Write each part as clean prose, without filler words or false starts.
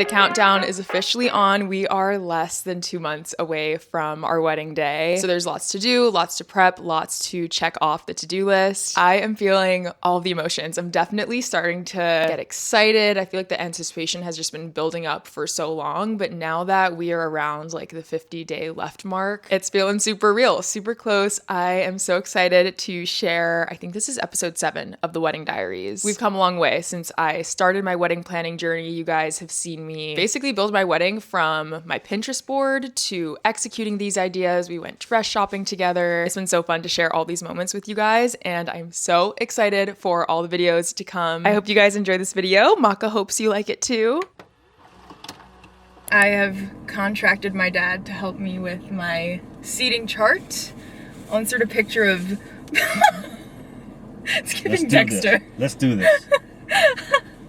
The countdown is officially on. We are less than 2 months away from our wedding day. So there's lots to do, lots to prep, lots to check off the to-do list. I am feeling all of the emotions. I'm definitely starting to get excited. I feel like the anticipation has just been building up for so long, but now that we are around like the 50-day left mark, it's feeling super real, super close. I am so excited to share, I think this is episode 7 of the Wedding Diaries. We've come a long way since I started my wedding planning journey. You guys have seen me basically build my wedding from my Pinterest board to executing these ideas. We went dress shopping together. It's been so fun to share all these moments with you guys, and I'm so excited for all the videos to come. I hope you guys enjoy this video. Micah hopes you like it too. I have contracted my dad to help me with my seating chart. I'll insert a picture of it's giving Dexter. Let's do this.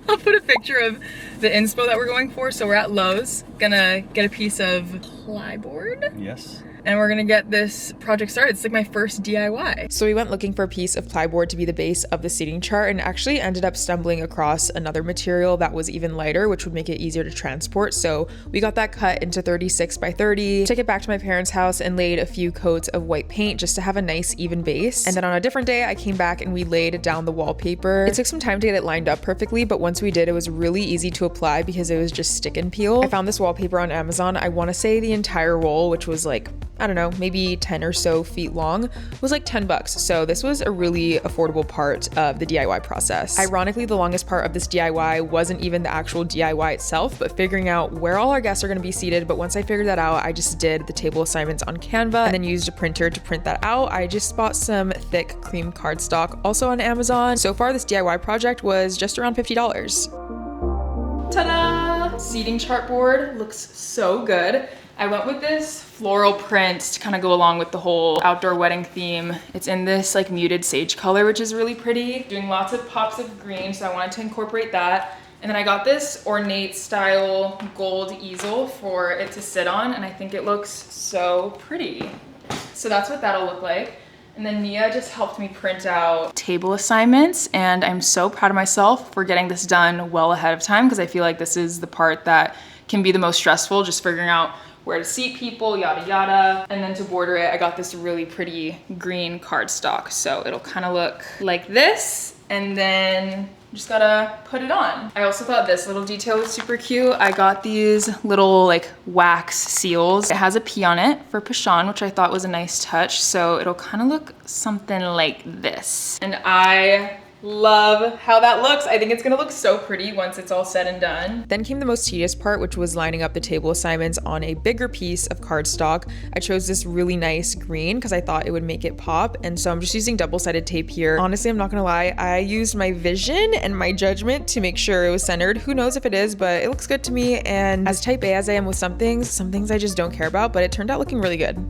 I'll put a picture of the inspo that we're going for. So we're at Lowe's, gonna get a piece of plyboard. Yes. And we're gonna get this project started. It's like my first DIY. So we went looking for a piece of plyboard to be the base of the seating chart and actually ended up stumbling across another material that was even lighter, which would make it easier to transport. So we got that cut into 36 by 30, took it back to my parents' house and laid a few coats of white paint just to have a nice even base. And then on a different day, I came back and we laid down the wallpaper. It took some time to get it lined up perfectly, but once we did, it was really easy to apply because it was just stick and peel. I found this wallpaper on Amazon. I wanna say the entire roll, which was like, I don't know, maybe 10 or so feet long, was like $10. So this was a really affordable part of the DIY process. Ironically, the longest part of this DIY wasn't even the actual DIY itself, but figuring out where all our guests are gonna be seated. But once I figured that out, I just did the table assignments on Canva and then used a printer to print that out. I just bought some thick cream cardstock also on Amazon. So far, this DIY project was just around $50. Ta-da! Seating chart board looks so good. I went with this floral print to kind of go along with the whole outdoor wedding theme. It's in this like muted sage color, which is really pretty. Doing lots of pops of green, so I wanted to incorporate that. And then I got this ornate style gold easel for it to sit on, and I think it looks so pretty. So that's what that'll look like. And then Mia just helped me print out table assignments, and I'm so proud of myself for getting this done well ahead of time because I feel like this is the part that can be the most stressful, just figuring out where to seat people, yada yada. And then to border it, I got this really pretty green cardstock. So it'll kind of look like this, and then just gotta put it on. I also thought this little detail was super cute. I got these little like wax seals. It has a P on it for Pashan, which I thought was a nice touch. So it'll kind of look something like this. And I love how that looks. I think it's gonna look so pretty once it's all said and done. Then came the most tedious part, which was lining up the table assignments on a bigger piece of cardstock. I chose this really nice green because I thought it would make it pop, and so I'm just using double-sided tape here. Honestly, I'm not gonna lie, I used my vision and my judgment to make sure it was centered. Who knows if it is, but it looks good to me, and as type A as I am with some things I just don't care about, but it turned out looking really good.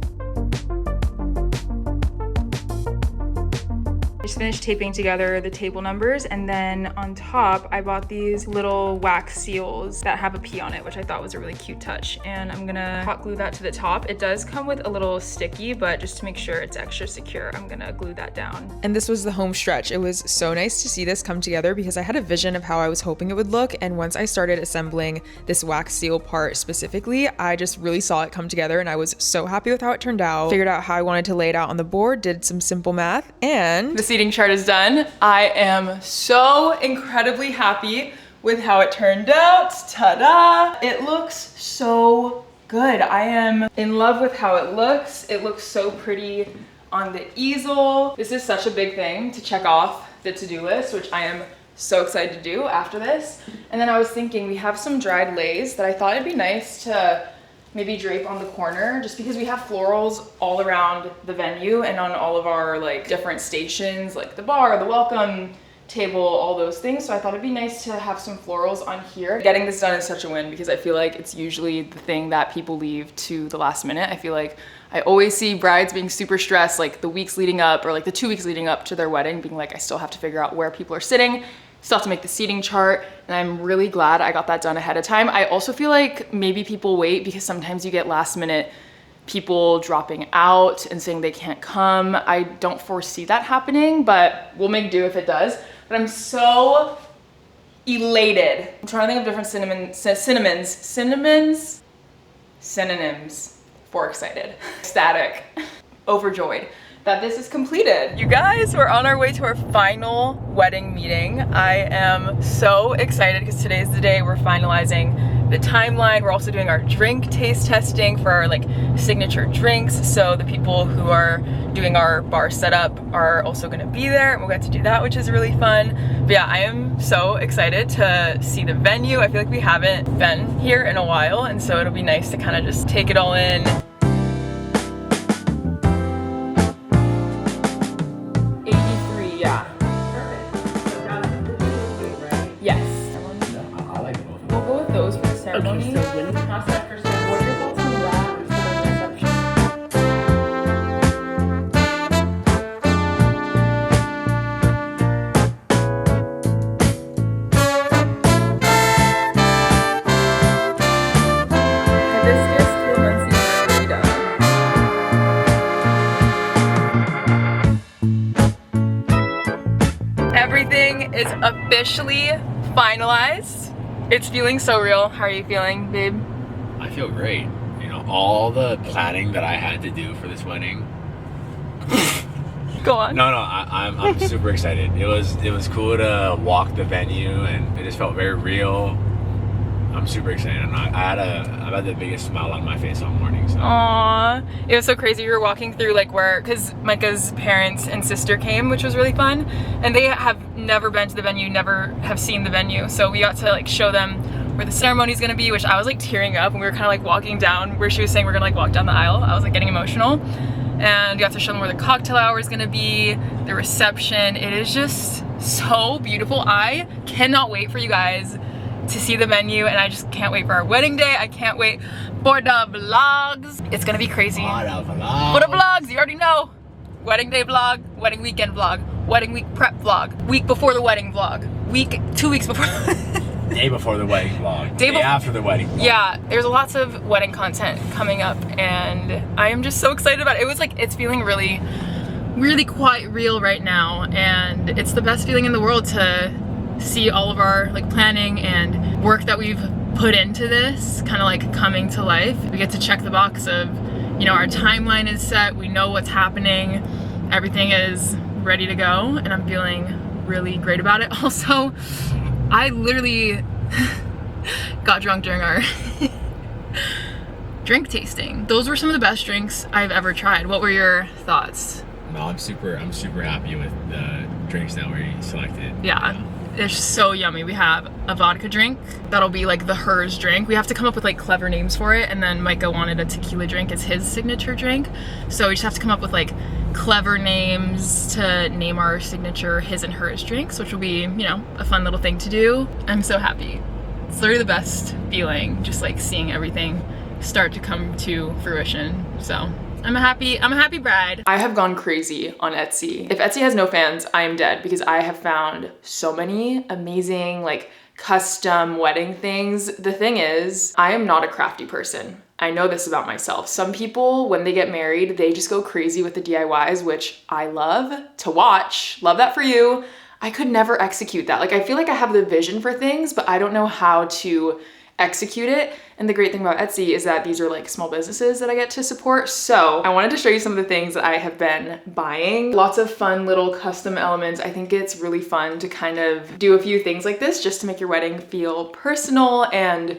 Just finished taping together the table numbers, and then on top I bought these little wax seals that have a P on it, which I thought was a really cute touch, and I'm gonna hot glue that to the top. It does come with a little sticky, but just to make sure it's extra secure, I'm gonna glue that down. And this was the home stretch. It was so nice to see this come together because I had a vision of how I was hoping it would look, and once I started assembling this wax seal part specifically, I just really saw it come together, and I was so happy with how it turned out. Figured out how I wanted to lay it out on the board, did some simple math, and the seating chart is done. I am so incredibly happy with how it turned out. Ta-da! It looks so good. I am in love with how it looks. It looks so pretty on the easel. This is such a big thing to check off the to-do list, which I am so excited to do after this. And then I was thinking we have some dried lace that I thought it'd be nice to maybe drape on the corner, just because we have florals all around the venue and on all of our like different stations, like the bar, the welcome table, all those things. So I thought it'd be nice to have some florals on here. Getting this done is such a win because I feel like it's usually the thing that people leave to the last minute. I feel like I always see brides being super stressed like the weeks leading up or like the 2 weeks leading up to their wedding, being like, I still have to figure out where people are sitting. Still have to make the seating chart, and I'm really glad I got that done ahead of time. I also feel like maybe people wait because sometimes you get last minute people dropping out and saying they can't come. I don't foresee that happening, but we'll make do if it does. But I'm so elated. I'm trying to think of different synonyms for excited. Ecstatic. Overjoyed that this is completed. You guys, we're on our way to our final wedding meeting. I am so excited because today's the day we're finalizing the timeline. We're also doing our drink taste testing for our like signature drinks. So the people who are doing our bar setup are also gonna be there and we'll get to do that, which is really fun. But yeah, I am so excited to see the venue. I feel like we haven't been here in a while, and so it'll be nice to kind of just take it all in. Ceremony. How's that for ceremony? What are your thoughts on that reception? Hibiscus calamansi margarita. Everything is officially finalized. It's feeling so real. How are you feeling, babe? I feel great. You know, all the planning that I had to do for this wedding. Go on. No, I'm super excited. It was cool to walk the venue, and it just felt very real. I'm super excited. I've had the biggest smile on my face all morning. So. Aww, it was so crazy. We were walking through like because Micah's parents and sister came, which was really fun, and they have never been to the venue, never have seen the venue. So we got to like show them where the ceremony's gonna be, which I was like tearing up when we were kind of like walking down where she was saying we're gonna like walk down the aisle. I was like getting emotional, and we got to show them where the cocktail hour is gonna be, the reception. It is just so beautiful. I cannot wait for you guys to see the venue, and I just can't wait for our wedding day. I can't wait for the vlogs. It's gonna be crazy. For the vlogs, you already know. Wedding day vlog, wedding weekend vlog, wedding week prep vlog, week before the wedding vlog, 2 weeks before. Day before the wedding vlog, day after the wedding vlog. Yeah, there's lots of wedding content coming up, and I am just so excited about it. It was like, it's feeling really, really quite real right now, and it's the best feeling in the world to see all of our like planning and work that we've put into this kind of like coming to life. We get to check the box of, you know, our timeline is set, we know what's happening, everything is ready to go, and I'm feeling really great about it. Also, I literally got drunk during our drink tasting. Those were some of the best drinks I've ever tried. What were your thoughts? No, I'm super happy with the drinks that we selected. Yeah. They're so yummy. We have a vodka drink that'll be like the hers drink. We have to come up with like clever names for it, and then Micah wanted a tequila drink as his signature drink, so we just have to come up with like clever names to name our signature his and hers drinks, which will be, you know, a fun little thing to do. I'm so happy. It's literally the best feeling, just like seeing everything start to come to fruition. So I'm a happy bride. I have gone crazy on Etsy. If Etsy has no fans, I am dead, because I have found so many amazing like custom wedding things. The thing is, I am not a crafty person. I know this about myself. Some people, when they get married, they just go crazy with the DIYs, which I love to watch. Love that for you. I could never execute that. Like, I feel like I have the vision for things, but I don't know how to execute it. And the great thing about Etsy is that these are like small businesses that I get to support. So I wanted to show you some of the things that I have been buying. Lots of fun little custom elements. I think it's really fun to kind of do a few things like this just to make your wedding feel personal and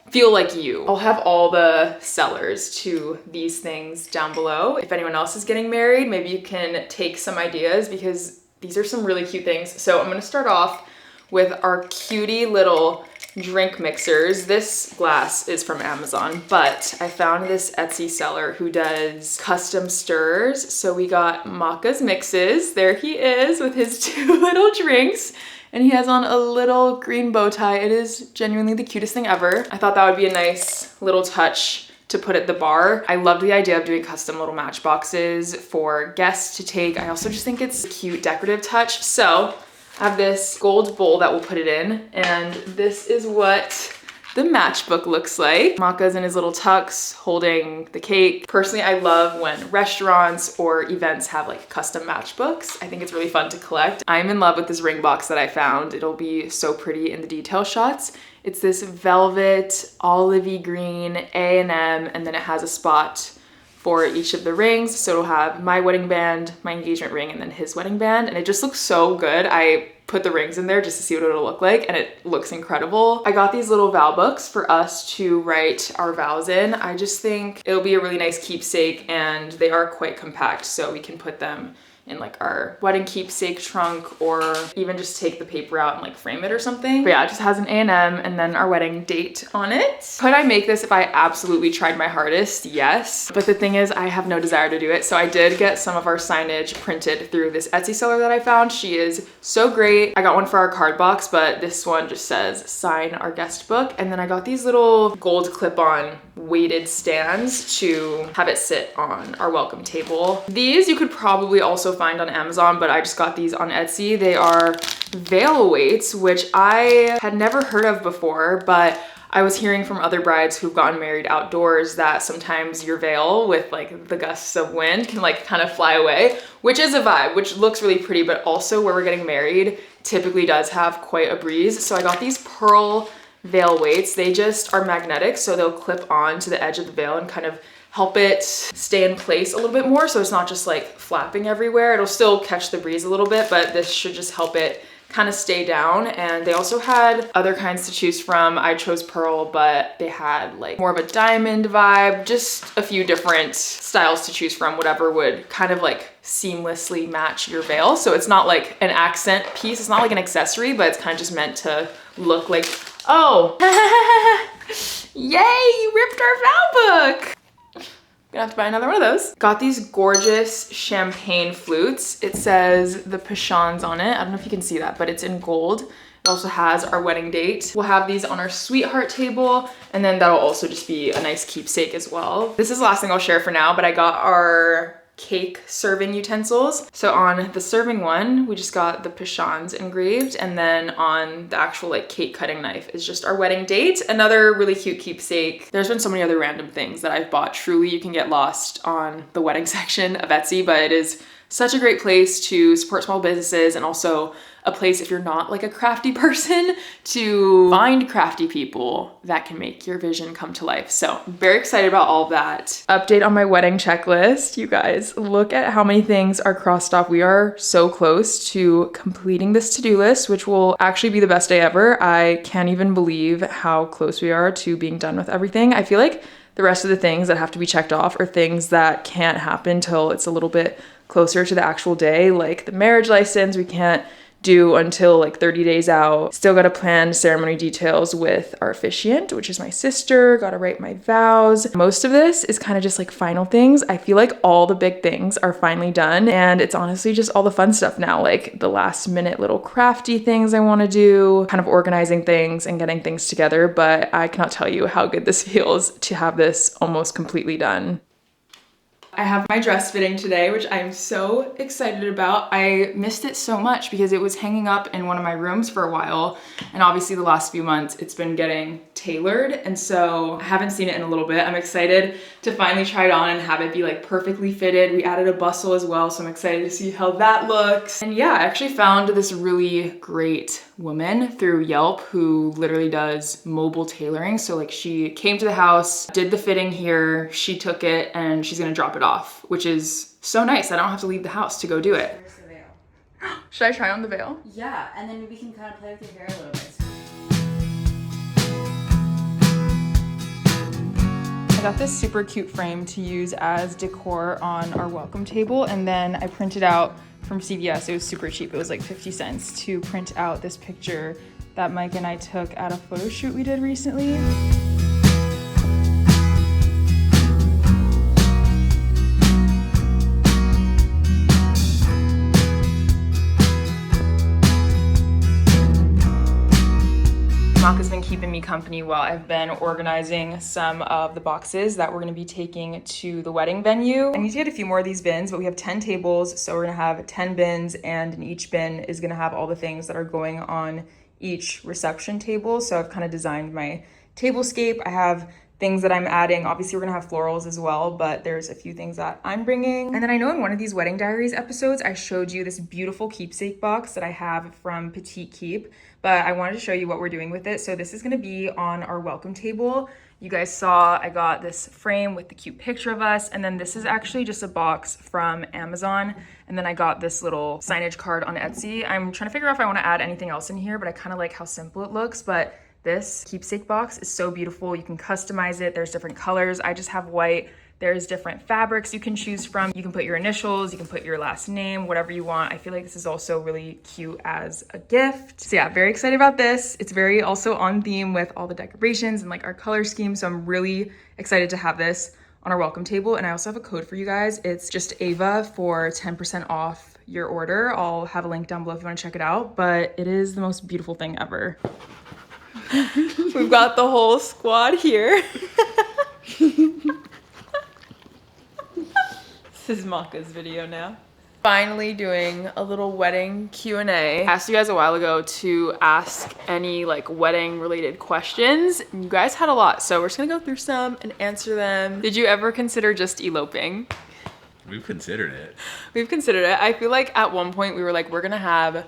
feel like you. I'll have all the sellers to these things down below. If anyone else is getting married, maybe you can take some ideas, because these are some really cute things. So I'm gonna start off with our cutie little drink mixers. This glass is from Amazon, but I found this Etsy seller who does custom stirs. So we got Micah's mixes. There he is with his 2 little drinks, and he has on a little green bow tie. It is genuinely the cutest thing ever. I thought that would be a nice little touch to put at the bar. I love the idea of doing custom little matchboxes for guests to take. I also just think it's a cute decorative touch. So I have this gold bowl that we'll put it in, and this is what the matchbook looks like. Micah's in his little tux holding the cake. Personally, I love when restaurants or events have like custom matchbooks. I think it's really fun to collect. I'm in love with this ring box that I found. It'll be so pretty in the detail shots. It's this velvet, olivey green A&M, and then it has a spot for each of the rings. So it'll have my wedding band, my engagement ring, and then his wedding band. And it just looks so good. I put the rings in there just to see what it'll look like, and it looks incredible. I got these little vow books for us to write our vows in. I just think it'll be a really nice keepsake, and they are quite compact, so we can put them in like our wedding keepsake trunk, or even just take the paper out and like frame it or something. But yeah, it just has an A&M and then our wedding date on it. Could I make this if I absolutely tried my hardest? Yes. But the thing is, I have no desire to do it. So I did get some of our signage printed through this Etsy seller that I found. She is so great. I got one for our card box, but this one just says sign our guest book. And then I got these little gold clip-on weighted stands to have it sit on our welcome table. These you could probably also find on Amazon, but I just got these on Etsy. They are veil weights, which I had never heard of before, but I was hearing from other brides who've gotten married outdoors that sometimes your veil with like the gusts of wind can like kind of fly away, which is a vibe, which looks really pretty, but also where we're getting married typically does have quite a breeze. So I got these pearl veil weights. They just are magnetic, so they'll clip on to the edge of the veil and kind of help it stay in place a little bit more, so it's not just like flapping everywhere. It'll still catch the breeze a little bit, but this should just help it kind of stay down. And they also had other kinds to choose from. I chose pearl, but they had like more of a diamond vibe, just a few different styles to choose from, whatever would kind of like seamlessly match your veil. So it's not like an accent piece, it's not like an accessory, but it's kind of just meant to look like, oh, yay, you ripped our vow book. Gonna have to buy another one of those. Got these gorgeous champagne flutes. It says the Pashans on it. I don't know if you can see that, but it's in gold. It also has our wedding date. We'll have these on our sweetheart table, and then that'll also just be a nice keepsake as well. This is the last thing I'll share for now, but I got our cake serving utensils. So on the serving one, we just got the Pashans engraved, and then on the actual like cake cutting knife is just our wedding date. Another really cute keepsake. There's been so many other random things that I've bought. Truly, you can get lost on the wedding section of Etsy, but it is such a great place to support small businesses, and also a place, if you're not like a crafty person, to find crafty people that can make your vision come to life. So I'm very excited about all of that. Update on my wedding checklist. You guys, look at how many things are crossed off. We are so close to completing this to-do list, which will actually be the best day ever. I can't even believe how close we are to being done with everything. I feel like the rest of the things that have to be checked off are things that can't happen till it's a little bit closer to the actual day, like the marriage license. We can't do until like 30 days out. Still gotta plan ceremony details with our officiant, which is my sister. Gotta write my vows. Most of this is kind of just like final things. I feel like all the big things are finally done, and it's honestly just all the fun stuff now, like the last minute little crafty things I want to do, kind of organizing things and getting things together. But I cannot tell you how good this feels to have this almost completely done. I have my dress fitting today, which I'm so excited about. I missed it so much because it was hanging up in one of my rooms for a while, and obviously the last few months it's been getting tailored, and so I haven't seen it in a little bit. I'm excited to finally try it on and have it be like perfectly fitted. We added a bustle as well, so I'm excited to see how that looks. And yeah, I actually found this really great woman through Yelp who literally does mobile tailoring. So like she came to the house, did the fitting here, she took it, and she's gonna drop it off, which is so nice. I don't have to leave the house to go do it. Where's the veil? Should I try on the veil? Yeah, and then we can kind of play with your hair a little bit. I got this super cute frame to use as decor on our welcome table, and then I printed out from CVS. It was super cheap. It was like 50 cents to print out this picture that Mike and I took at a photo shoot we did recently. Micah's been keeping me company while I've been organizing some of the boxes that we're gonna be taking to the wedding venue. I need to get a few more of these bins, but we have 10 tables, so we're gonna have 10 bins, and in each bin is gonna have all the things that are going on each reception table. So I've kind of designed my tablescape. I have things that I'm adding. Obviously we're gonna have florals as well, but there's a few things that I'm bringing. And then I know in one of these Wedding Diaries episodes, I showed you this beautiful keepsake box that I have from Petite Keep, but I wanted to show you what we're doing with it. So this is gonna be on our welcome table. You guys saw I got this frame with the cute picture of us, and then this is actually just a box from Amazon, and then I got this little signage card on Etsy. I'm trying to figure out if I wanna add anything else in here, but I kinda like how simple it looks, but this keepsake box is so beautiful. You can customize it. There's different colors. I just have white. There's different fabrics you can choose from. You can put your initials, you can put your last name, whatever you want. I feel like this is also really cute as a gift. So yeah, very excited about this. It's very also on theme with all the decorations and like our color scheme. So I'm really excited to have this on our welcome table. And I also have a code for you guys. It's just Ava for 10% off your order. I'll have a link down below if you want to check it out, but it is the most beautiful thing ever. We've got the whole squad here. This is Micah's video now. Finally doing a little wedding Q&A. I asked you guys a while ago to ask any like wedding related questions. You guys had a lot, so we're just gonna go through some and answer them. Did you ever consider just eloping? We've considered it. We've considered it. I feel like at one point we were like, we're gonna have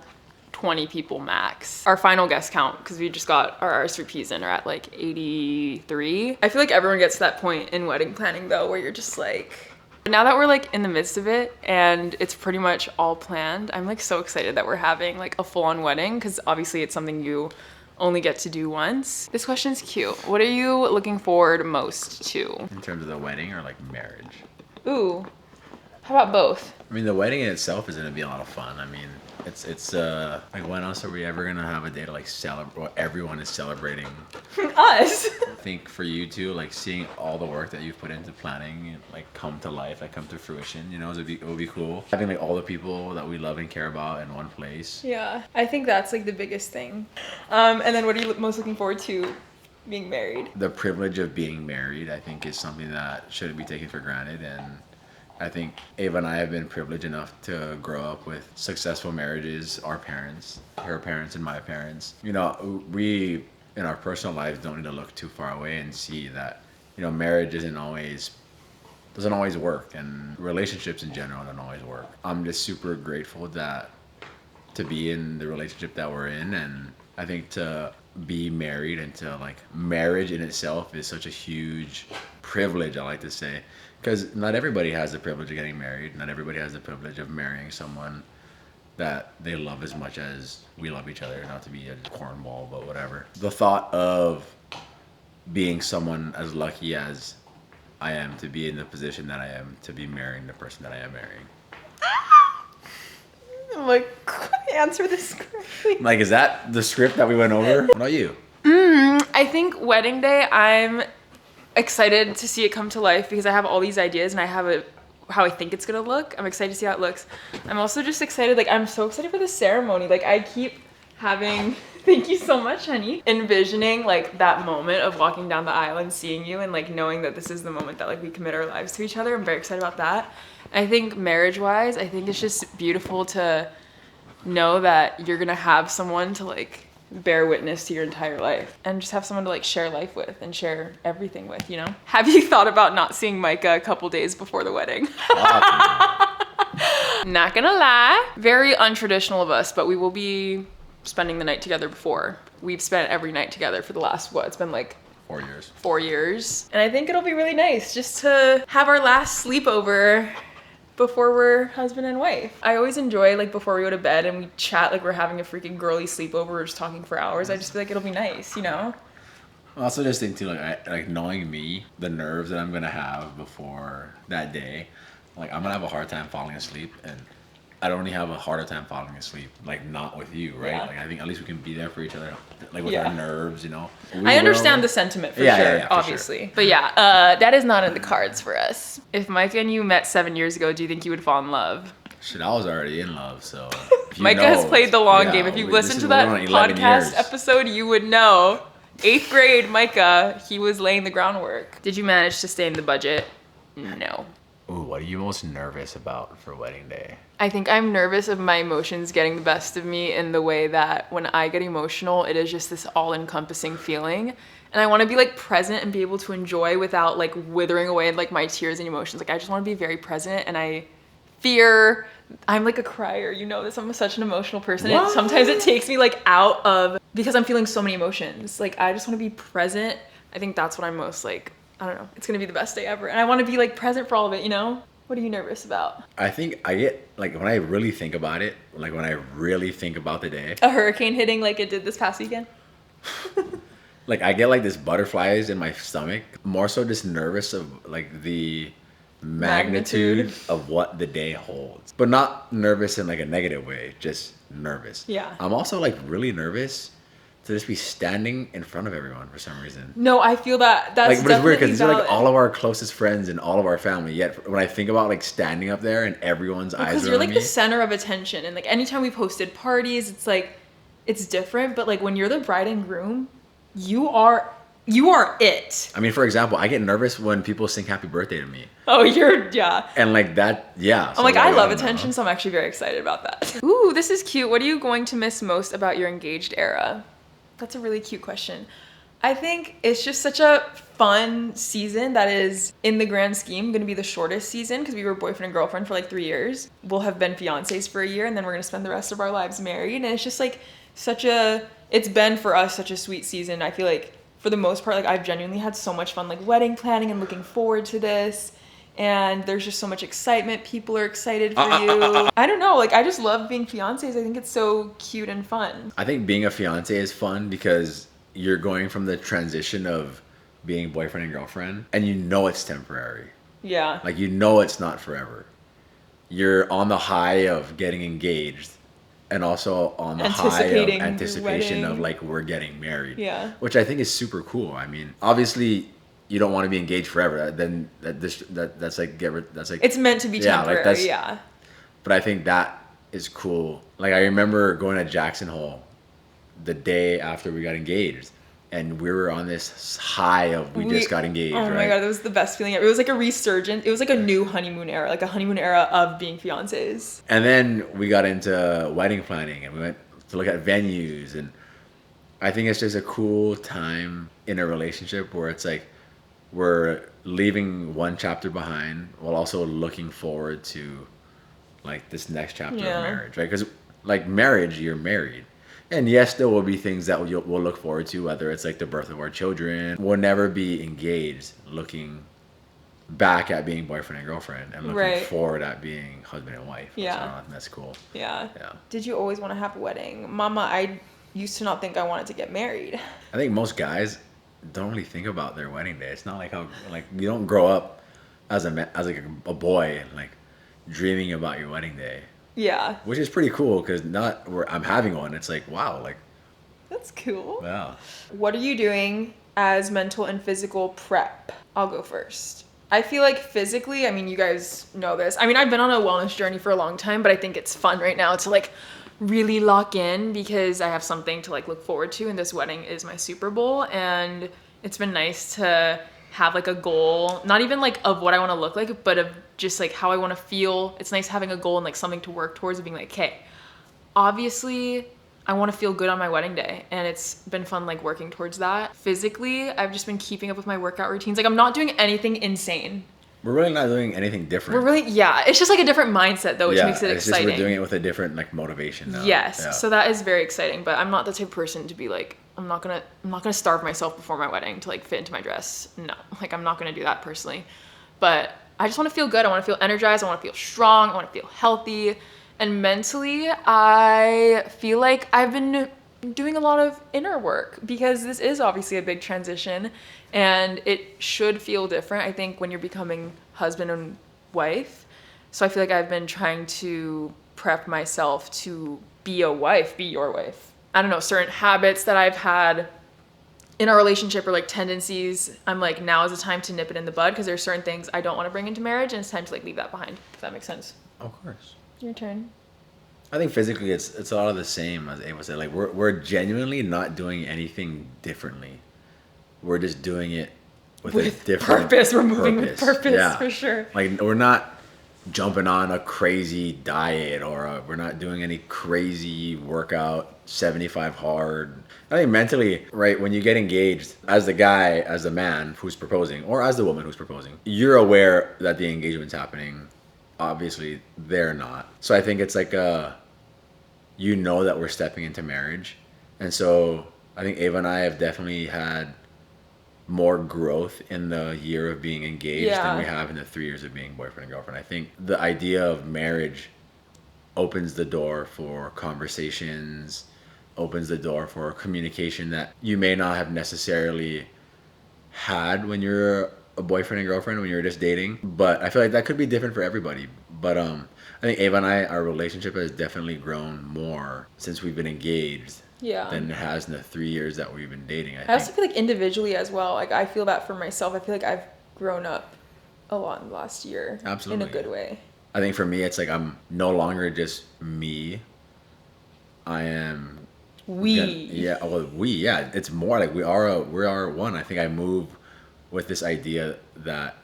20 people max. Our final guest count, because we just got our RSVPs in, are at like 83. I feel like everyone gets to that point in wedding planning though, where you're just like, now that we're like in the midst of it and it's pretty much all planned, I'm like so excited that we're having like a full-on wedding, because obviously it's something you only get to do once. This question's cute. What are you looking forward most to? In terms of the wedding or like marriage? Ooh, how about both? I mean, the wedding in itself is gonna be a lot of fun. I mean, it's like, when else are we ever gonna have a day to like celebrate? Well, everyone is celebrating. Us. I think for you too, like seeing all the work that you've put into planning and like come to life, like come to fruition, you know, it would be cool. Having like all the people that we love and care about in one place. Yeah, I think that's like the biggest thing. And then what are you most looking forward to being married? The privilege of being married, I think, is something that shouldn't be taken for granted. And I think Ava and I have been privileged enough to grow up with successful marriages. Our parents, her parents and my parents. You know, we in our personal lives don't need to look too far away and see that, you know, marriage doesn't always work, and relationships in general don't always work. I'm just super grateful to be in the relationship that we're in, and I think to be married and to like marriage in itself is such a huge privilege, I like to say. Because not everybody has the privilege of getting married. Not everybody has the privilege of marrying someone that they love as much as we love each other. Not to be a cornball, but whatever. The thought of being someone as lucky as I am to be in the position that I am, to be marrying the person that I am marrying. I'm like, answer this correctly. Like, is that the script that we went over? What about you? I think wedding day, I'm excited to see it come to life because I have all these ideas and I have how I think it's gonna look. I'm excited to see how it looks. I'm also just excited, like I'm so excited for the ceremony. Like I keep having, thank you so much, honey, envisioning like that moment of walking down the aisle and seeing you and like knowing that this is the moment that like we commit our lives to each other. I'm very excited about that. I think marriage-wise, I think it's just beautiful to know that you're gonna have someone to like bear witness to your entire life and just have someone to like share life with and share everything with, you know? Have you thought about not seeing Micah a couple days before the wedding? Not gonna lie, very untraditional of us, but we will be spending the night together before. We've spent every night together for the last, what, it's been like 4 years. 4 years. And I think it'll be really nice just to have our last sleepover before we're husband and wife. I always enjoy like before we go to bed and we chat like we're having a freaking girly sleepover, we're just talking for hours. I just feel like it'll be nice, you know? I also just think too, like knowing me, the nerves that I'm gonna have before that day, like I'm gonna have a hard time falling asleep, and I'd only have a harder time falling asleep, like not with you, right? Yeah. Like I think at least we can be there for each other, like with our nerves, you know? I understand the sentiment for sure, obviously. Sure. But yeah, that is not in the cards for us. If Micah and you met 7 years ago, do you think you would fall in love? Shit, I was already in love, so. Micah has played the long game. If you listen to that podcast episode, you would know. 8th grade, Micah, he was laying the groundwork. Did you manage to stay in the budget? No. Ooh, what are you most nervous about for wedding day? I think I'm nervous of my emotions getting the best of me in the way that when I get emotional, it is just this all-encompassing feeling. And I want to be like present and be able to enjoy without like withering away like my tears and emotions. Like I just want to be very present, and I fear, I'm like a crier, you know this, I'm such an emotional person. Sometimes it takes me like out of, because I'm feeling so many emotions. Like I just want to be present. I think that's what I'm most like, I don't know, it's gonna be the best day ever. And I want to be like present for all of it, you know? What are you nervous about? I think I get, like, when I really think about it, like when I really think about the day. A hurricane hitting like it did this past weekend? Like I get like this butterflies in my stomach. More so just nervous of like the magnitude of what the day holds. But not nervous in like a negative way, just nervous. Yeah. I'm also like really nervous to just be standing in front of everyone for some reason. No, I feel that. That's like, but it's weird because these are like valid. all of our closest friends and all of our family. Yet when I think about like standing up there and everyone's eyes are on me. Because you're like the center of attention, and like anytime we've hosted parties, it's like, it's different. But like when you're the bride and groom, you are it. I mean, for example, I get nervous when people sing happy birthday to me. Oh, yeah. And like that, yeah. I'm like, I love attention, so I'm actually very excited about that. Ooh, this is cute. What are you going to miss most about your engaged era? That's a really cute question. I think it's just such a fun season that is, in the grand scheme, going to be the shortest season because we were boyfriend and girlfriend for like 3 years. We'll have been fiancés for a year, and then we're going to spend the rest of our lives married. And it's just like it's been for us such a sweet season. I feel like for the most part, like I've genuinely had so much fun like wedding planning and looking forward to this. And there's just so much excitement. People are excited for you. I don't know, like I just love being fiancés. I think it's so cute and fun. I think being a fiancé is fun because you're going from the transition of being boyfriend and girlfriend, and you know it's temporary. Yeah. Like you know it's not forever. You're on the high of getting engaged, and also on the high of anticipation of like we're getting married. Yeah. Which I think is super cool. I mean, obviously you don't want to be engaged forever. Then that's like it's meant to be temporary. Like yeah. But I think that is cool. Like I remember going to Jackson Hole the day after we got engaged, and we were on this high of we just got engaged. Oh my god, that was the best feeling ever. It was like a resurgent. It was like a new honeymoon era, like a honeymoon era of being fiancés. And then we got into wedding planning, and we went to look at venues, and I think it's just a cool time in a relationship where it's like we're leaving one chapter behind while also looking forward to like this next chapter of marriage, right? Because like marriage, you're married. And yes, there will be things that we'll look forward to, whether it's like the birth of our children. We'll never be engaged looking back at being boyfriend and girlfriend and looking forward at being husband and wife. Yeah. So I think that's cool. Yeah. Did you always want to have a wedding? Mama, I used to not think I wanted to get married. I think most guys don't really think about their wedding day. It's not like how, like, you don't grow up as a boy, like, dreaming about your wedding day. Yeah. Which is pretty cool because not where I'm having one. It's like, wow, like. That's cool. Yeah. What are you doing as mental and physical prep? I'll go first. I feel like physically, I mean, you guys know this. I mean, I've been on a wellness journey for a long time, but I think it's fun right now to like really lock in because I have something to like look forward to, and this wedding is my Super Bowl, and it's been nice to have like a goal, not even like of what I want to look like, but of just like how I want to feel. It's nice having a goal and like something to work towards and being like, okay, obviously I want to feel good on my wedding day, and it's been fun like working towards that. Physically, I've just been keeping up with my workout routines. Like I'm not doing anything insane. We're really not doing anything different. It's just like a different mindset though, which makes it exciting. Just we're doing it with a different like motivation now. Yes. Yeah. So that is very exciting, but I'm not the type of person to be like, I'm not gonna starve myself before my wedding to like fit into my dress. No, like I'm not gonna do that personally. But I just want to feel good. I want to feel energized. I want to feel strong. I want to feel healthy. And mentally, I feel like I've been doing a lot of inner work because this is obviously a big transition and it should feel different, I think, when you're becoming husband and wife. So I feel like I've been trying to prep myself to be a wife, be your wife. I don't know, certain habits that I've had in our relationship or like tendencies, I'm like, now is the time to nip it in the bud because there's certain things I don't want to bring into marriage, and it's time to like leave that behind, if that makes sense. Of course. Your turn. I think physically it's a lot of the same as Ava said. Like we're genuinely not doing anything differently. We're just doing it with a different purpose. We're moving with purpose, for sure. Like we're not jumping on a crazy diet, or we're not doing any crazy workout 75 hard. I think mentally, right, when you get engaged, as the guy, as the man who's proposing, or as the woman who's proposing, you're aware that the engagement's happening. Obviously they're not. So I think it's like you know that we're stepping into marriage. And so I think Ava and I have definitely had more growth in the year of being engaged than we have in the 3 years of being boyfriend and girlfriend. I think the idea of marriage opens the door for conversations, opens the door for communication that you may not have necessarily had when you're a boyfriend and girlfriend, when you're just dating. But I feel like that could be different for everybody. But I think Ava and I, our relationship has definitely grown more since we've been engaged than it has in the 3 years that we've been dating. I also feel like individually as well. Like I feel that for myself. I feel like I've grown up a lot in the last year. Absolutely. In a good way. I think for me, it's like I'm no longer just me. I am we. It's more like we are one. I think I move with this idea that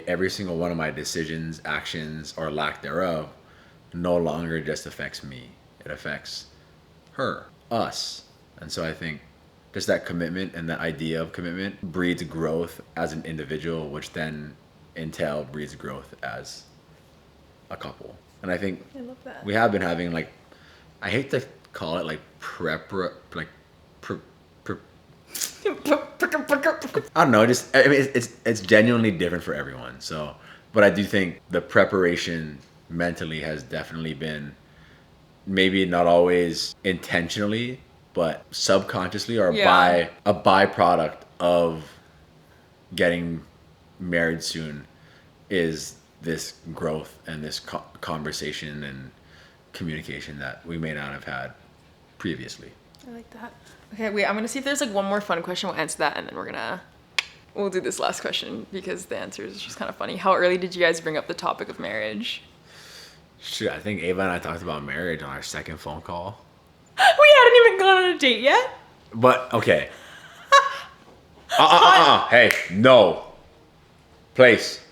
every single one of my decisions, actions, or lack thereof no longer just affects me. It affects her, us. And so I think just that commitment and that idea of commitment breeds growth as an individual, which then breeds growth as a couple. And I think I love that. we have been having, like, I hate to call it like I don't know, it's genuinely different for everyone. So, but I do think the preparation mentally has definitely been, maybe not always intentionally, but subconsciously, or by a byproduct of getting married soon, is this growth and this conversation and communication that we may not have had previously. I like that. Okay, wait, I'm gonna see if there's like one more fun question. We'll answer that, and then we'll do this last question because the answer is just kind of funny. How early did you guys bring up the topic of marriage? Shoot, I think Ava and I talked about marriage on our second phone call. We hadn't even gone on a date yet. But okay. Hey, no. Place.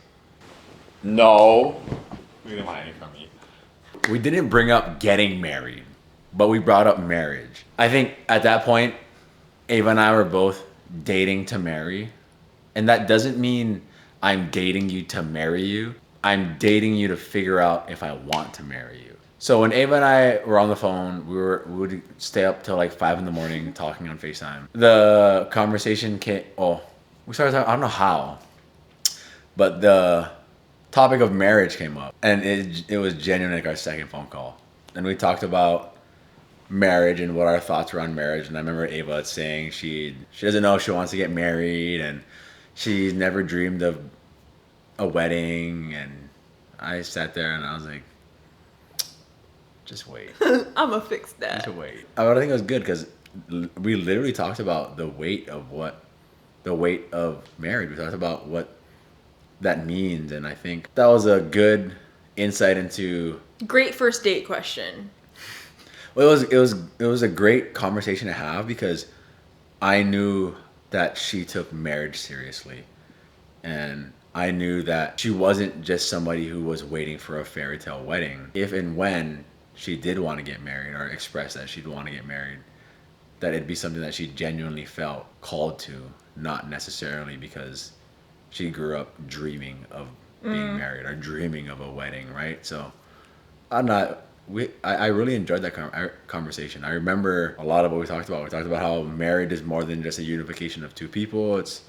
No. We didn't want any from me. We didn't bring up getting married, but we brought up marriage. I think at that point, Ava and I were both dating to marry. And that doesn't mean I'm dating you to marry you. I'm dating you to figure out if I want to marry you. So when Ava and I were on the phone, we would stay up till like 5 a.m. talking on FaceTime. The conversation came, we started talking, I don't know how, but the topic of marriage came up, and it was genuinely like our second phone call. And we talked about marriage and what our thoughts were on marriage. And I remember Ava saying she doesn't know if she wants to get married, and she's never dreamed of a wedding. And I sat there and I was like, just wait. I'ma fix that. Just wait. I think it was good because we literally talked about the weight of marriage. We talked about what that means, and I think that was a good insight into. Great first date question. Well, it was a great conversation to have because I knew that she took marriage seriously, and I knew that she wasn't just somebody who was waiting for a fairy tale wedding. If and when she did want to get married, or express that she'd want to get married, that it'd be something that she genuinely felt called to, not necessarily because she grew up dreaming of being married or dreaming of a wedding, right? So I really enjoyed that conversation. I remember a lot of what we talked about. We talked about how marriage is more than just a unification of two people. It's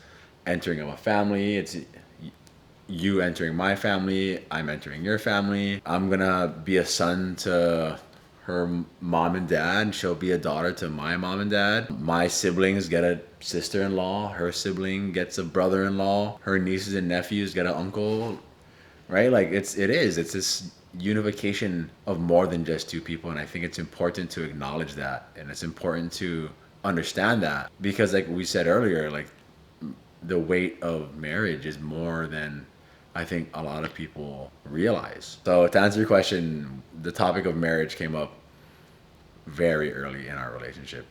entering of a family. It's you entering my family. I'm entering your family. I'm gonna be a son to her mom and dad. She'll be a daughter to my mom and dad. My siblings get a sister-in-law. Her sibling gets a brother-in-law. Her nieces and nephews get an uncle. Right? Like it's this unification of more than just two people, and I think it's important to acknowledge that, and it's important to understand that, because like we said earlier, like the weight of marriage is more than I think a lot of people realize. So to answer your question, the topic of marriage came up very early in our relationship.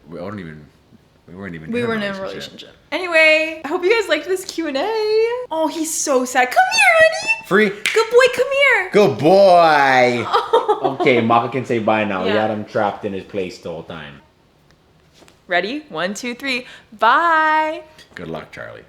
We weren't even We weren't in a relationship. Anyway, I hope you guys liked this Q&A. Oh, he's so sad. Come here, honey. Free. Good boy, come here. Good boy. Okay, Micah can say bye now. Yeah. We had him trapped in his place the whole time. Ready? 1, 2, 3. Bye. Good luck, Charlie.